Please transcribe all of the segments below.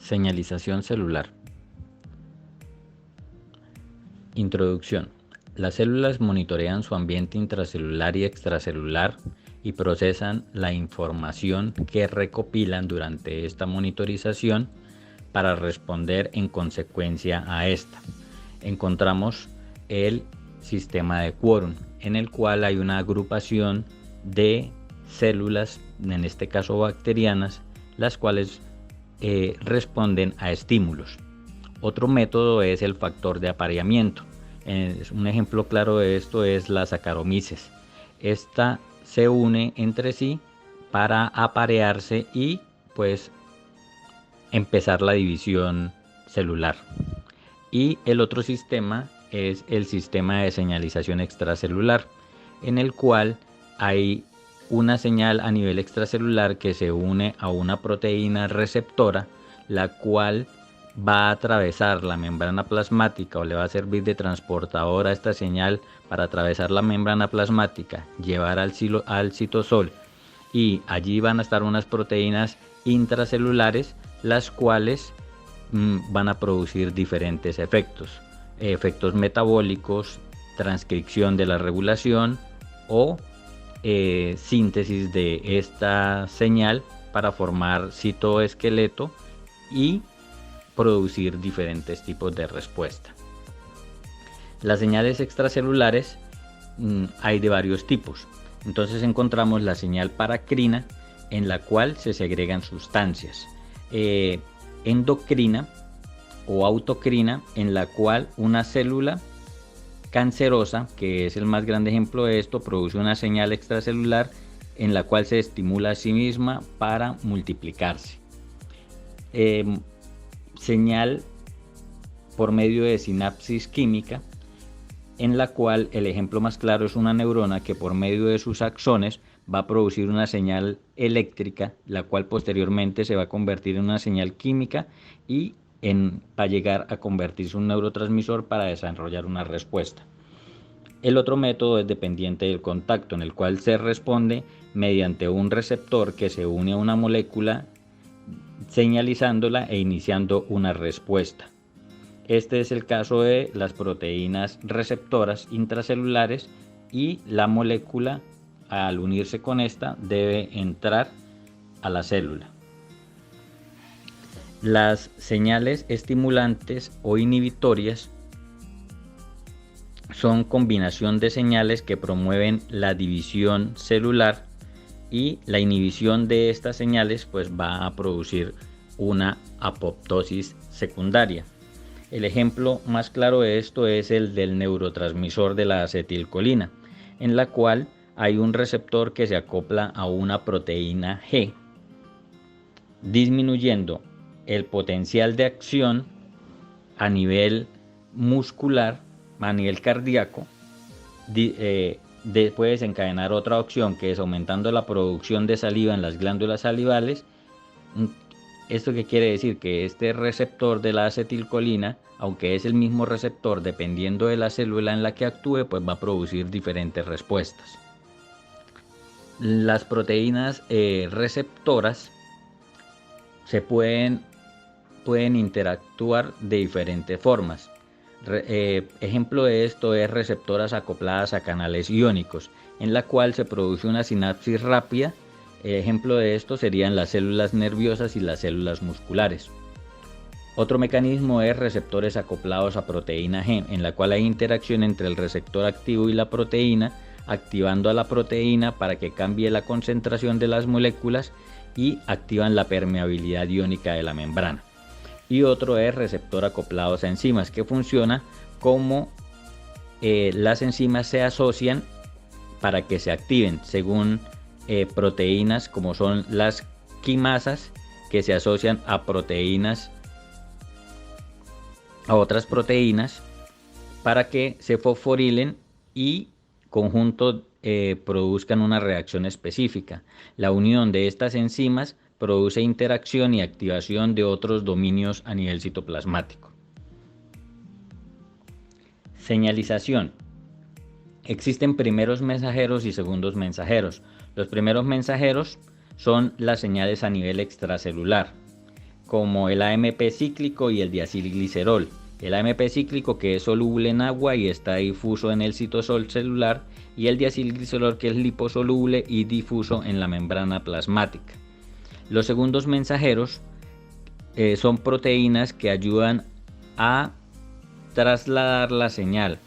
Señalización celular. Introducción. Las células monitorean su ambiente intracelular y extracelular y procesan la información que recopilan durante esta monitorización para responder en consecuencia a esta. Encontramos el sistema de quórum, en el cual hay una agrupación de células, en este caso bacterianas, las cuales responden a estímulos. Otro método es el factor de apareamiento. Un ejemplo claro de esto es la Saccharomyces. Esta se une entre sí para aparearse y pues empezar la división celular. Y el otro sistema es el sistema de señalización extracelular, en el cual hay una señal a nivel extracelular que se une a una proteína receptora, la cual va a atravesar la membrana plasmática o le va a servir de transportador a esta señal para atravesar la membrana plasmática, llevar al citosol, y allí van a estar unas proteínas intracelulares, las cuales van a producir diferentes efectos metabólicos, transcripción de la regulación o síntesis de esta señal para formar citoesqueleto y producir diferentes tipos de respuesta. Las señales extracelulares hay de varios tipos. Entonces encontramos la señal paracrina, en la cual se segregan sustancias. Endocrina o autocrina, en la cual una célula cancerosa, que es el más grande ejemplo de esto, produce una señal extracelular en la cual se estimula a sí misma para multiplicarse. Señal por medio de sinapsis química, en la cual el ejemplo más claro es una neurona que por medio de sus axones va a producir una señal eléctrica, la cual posteriormente se va a convertir en una señal química y para llegar a convertirse en un neurotransmisor para desarrollar una respuesta. El otro método es dependiente del contacto, en el cual se responde mediante un receptor que se une a una molécula, señalizándola e iniciando una respuesta. Este es el caso de las proteínas receptoras intracelulares, y la molécula, al unirse con esta, debe entrar a la célula. Las señales estimulantes o inhibitorias son combinación de señales que promueven la división celular, y la inhibición de estas señales pues va a producir una apoptosis secundaria. El ejemplo más claro de esto es el del neurotransmisor de la acetilcolina, en la cual hay un receptor que se acopla a una proteína G, disminuyendo el potencial de acción a nivel muscular, a nivel cardíaco. Puede desencadenar otra opción, que es aumentando la producción de saliva en las glándulas salivales. ¿Esto qué quiere decir? Que este receptor de la acetilcolina, aunque es el mismo receptor, dependiendo de la célula en la que actúe, pues va a producir diferentes respuestas. Las proteínas receptoras pueden interactuar de diferentes formas. Ejemplo de esto es receptoras acopladas a canales iónicos, en la cual se produce una sinapsis rápida. Ejemplo de esto serían las células nerviosas y las células musculares. Otro mecanismo es receptores acoplados a proteína G, en la cual hay interacción entre el receptor activo y la proteína, activando a la proteína para que cambie la concentración de las moléculas y activan la permeabilidad iónica de la membrana. Y otro es receptor acoplados a enzimas, que funciona como las enzimas se asocian para que se activen según proteínas, como son las quimasas, que se asocian a otras proteínas para que se fosforilen y conjunto produzcan una reacción específica. La unión de estas enzimas produce interacción y activación de otros dominios a nivel citoplasmático. Señalización. Existen primeros mensajeros y segundos mensajeros. Los primeros mensajeros son las señales a nivel extracelular. como el AMP cíclico y el diacilglicerol. El AMP cíclico, que es soluble en agua y está difuso en el citosol celular, y el diacilglicerol, que es liposoluble y difuso en la membrana plasmática. Los segundos mensajeros son proteínas que ayudan a trasladar la señal,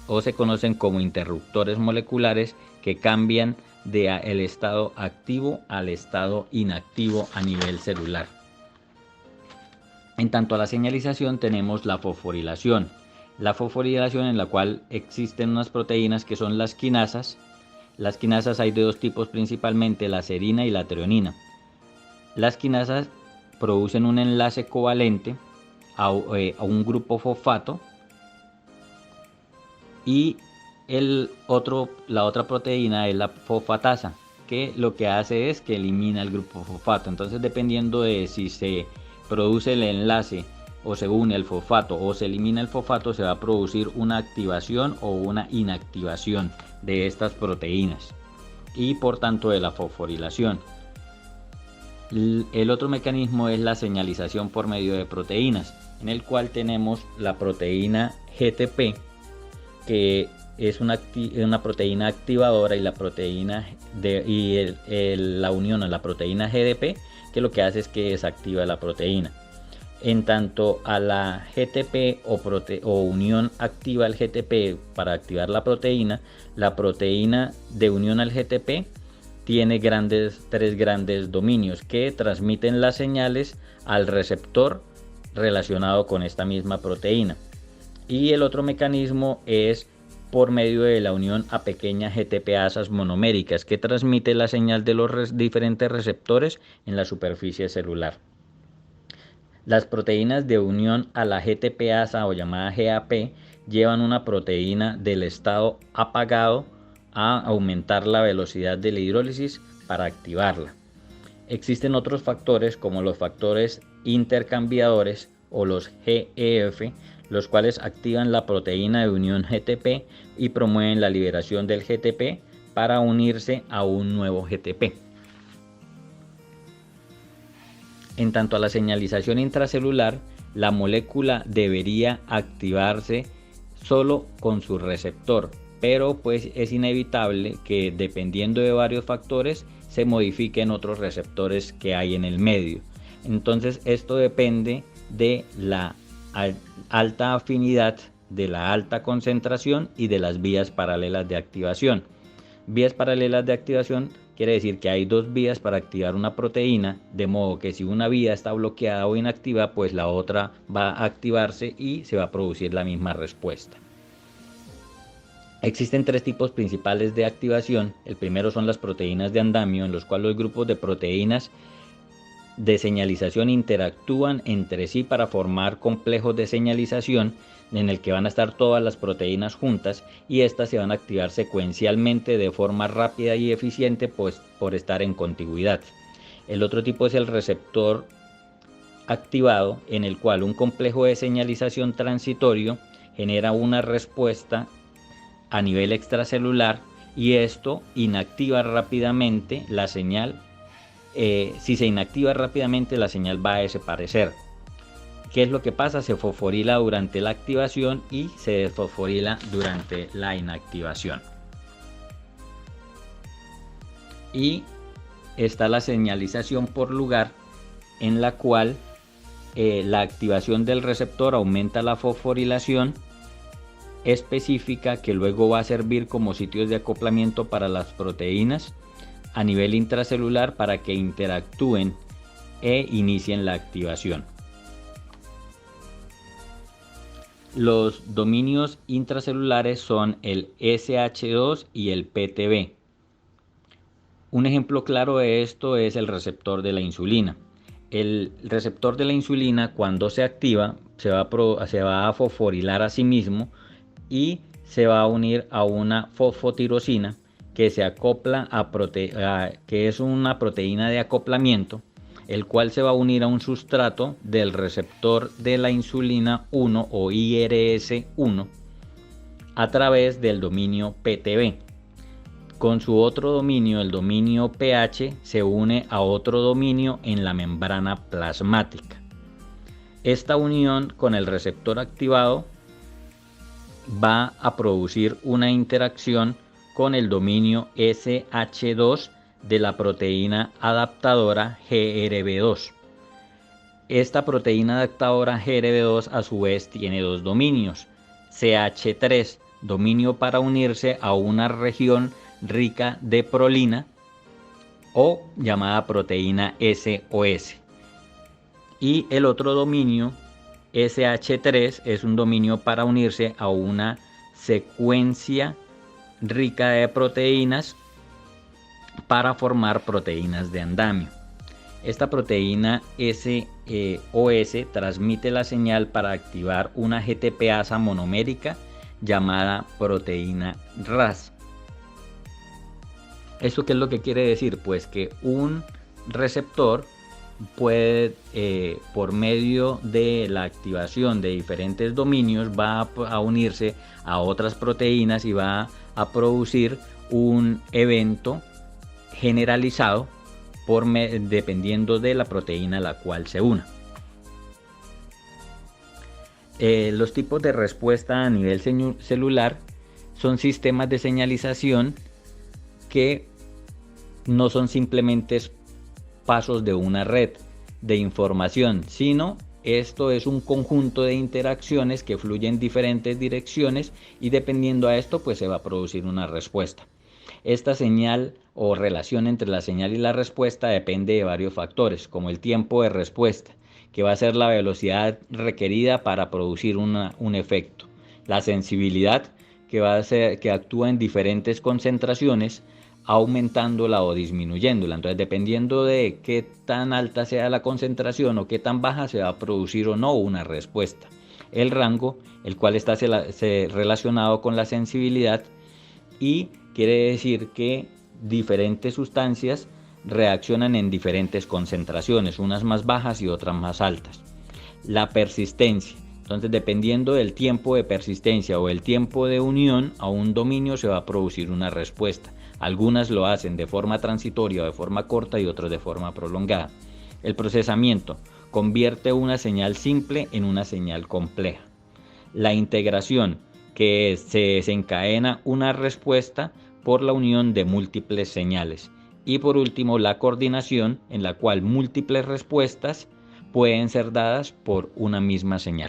o se conocen como interruptores moleculares, que cambian del estado activo al estado inactivo a nivel celular. En tanto a la señalización, tenemos la fosforilación. La fosforilación, en la cual existen unas proteínas que son las quinasas. Las quinasas hay de dos tipos principalmente, la serina y la treonina. Las quinasas producen un enlace covalente a un grupo fosfato, y la otra proteína es la fosfatasa, que lo que hace es que elimina el grupo fosfato. Entonces, dependiendo de si se produce el enlace o se une el fosfato o se elimina el fosfato, se va a producir una activación o una inactivación de estas proteínas y por tanto de la fosforilación. El otro mecanismo es la señalización por medio de proteínas, en el cual tenemos la proteína GTP, que es una proteína activadora, y la proteína la unión a la proteína GDP, que lo que hace es que desactiva la proteína. En tanto a la GTP o unión activa al GTP para activar la proteína de unión al GTP tiene tres grandes dominios que transmiten las señales al receptor relacionado con esta misma proteína. Y el otro mecanismo es por medio de la unión a pequeñas GTPasas monoméricas, que transmite la señal de los diferentes receptores en la superficie celular. Las proteínas de unión a la GTPasa, o llamada GAP, llevan una proteína del estado apagado a aumentar la velocidad de la hidrólisis para activarla. Existen otros factores, como los factores intercambiadores o los GEF, los cuales activan la proteína de unión GTP y promueven la liberación del GTP para unirse a un nuevo GTP. En tanto a la señalización intracelular, la molécula debería activarse solo con su receptor, pero pues es inevitable que, dependiendo de varios factores, se modifiquen otros receptores que hay en el medio. Entonces esto depende de la alta afinidad, de la alta concentración y de las vías paralelas de activación. Vías paralelas de activación quiere decir que hay dos vías para activar una proteína, de modo que si una vía está bloqueada o inactiva, pues la otra va a activarse y se va a producir la misma respuesta. Existen tres tipos principales de activación. El primero son las proteínas de andamio, en los cuales los grupos de proteínas de señalización interactúan entre sí para formar complejos de señalización, en el que van a estar todas las proteínas juntas, y estas se van a activar secuencialmente de forma rápida y eficiente, pues por estar en contigüidad. El otro tipo es el receptor activado, en el cual un complejo de señalización transitorio genera una respuesta a nivel extracelular, y esto inactiva rápidamente la señal. Si se inactiva rápidamente, la señal va a desaparecer. ¿Qué es lo que pasa? Se fosforila durante la activación y se desfosforila durante la inactivación. Y está la señalización por lugar, en la cual la activación del receptor aumenta la fosforilación específica, que luego va a servir como sitios de acoplamiento para las proteínas a nivel intracelular para que interactúen e inicien la activación. Los dominios intracelulares son el SH2 y el PTB. Un ejemplo claro de esto es el receptor de la insulina. El receptor de la insulina, cuando se activa, se va a fosforilar a sí mismo y se va a unir a una fosfotirosina, que se acopla que es una proteína de acoplamiento, el cual se va a unir a un sustrato del receptor de la insulina 1 o IRS1 a través del dominio PTB. Con su otro dominio, el dominio pH, se une a otro dominio en la membrana plasmática. Esta unión con el receptor activado va a producir una interacción con el dominio SH2 de la proteína adaptadora GRB2. Esta proteína adaptadora GRB2 a su vez tiene dos dominios: CH3, dominio para unirse a una región rica de prolina o llamada proteína SOS, y el otro dominio SH3 es un dominio para unirse a una secuencia rica de proteínas para formar proteínas de andamio. Esta proteína SOS transmite la señal para activar una GTPasa monomérica llamada proteína RAS. ¿Esto qué es lo que quiere decir? Pues que un receptor puede, por medio de la activación de diferentes dominios, va a unirse a otras proteínas y va a producir un evento generalizado dependiendo de la proteína a la cual se una. Los tipos de respuesta a nivel celular son sistemas de señalización que no son simplemente pasos de una red de información, sino esto es un conjunto de interacciones que fluyen en diferentes direcciones, y dependiendo a esto pues se va a producir una respuesta. Esta señal o relación entre la señal y la respuesta depende de varios factores, como el tiempo de respuesta, que va a ser la velocidad requerida para producir un efecto; la sensibilidad, que va a ser que actúa en diferentes concentraciones, aumentándola o disminuyéndola. Entonces, dependiendo de qué tan alta sea la concentración o qué tan baja, se va a producir o no una respuesta. El rango, el cual está relacionado con la sensibilidad, y quiere decir que diferentes sustancias reaccionan en diferentes concentraciones, unas más bajas y otras más altas. La persistencia, entonces dependiendo del tiempo de persistencia o el tiempo de unión a un dominio, se va a producir una respuesta. Algunas lo hacen de forma transitoria o de forma corta y otras de forma prolongada. El procesamiento convierte una señal simple en una señal compleja. La integración, que se desencadena una respuesta por la unión de múltiples señales. Y por último, la coordinación, en la cual múltiples respuestas pueden ser dadas por una misma señal.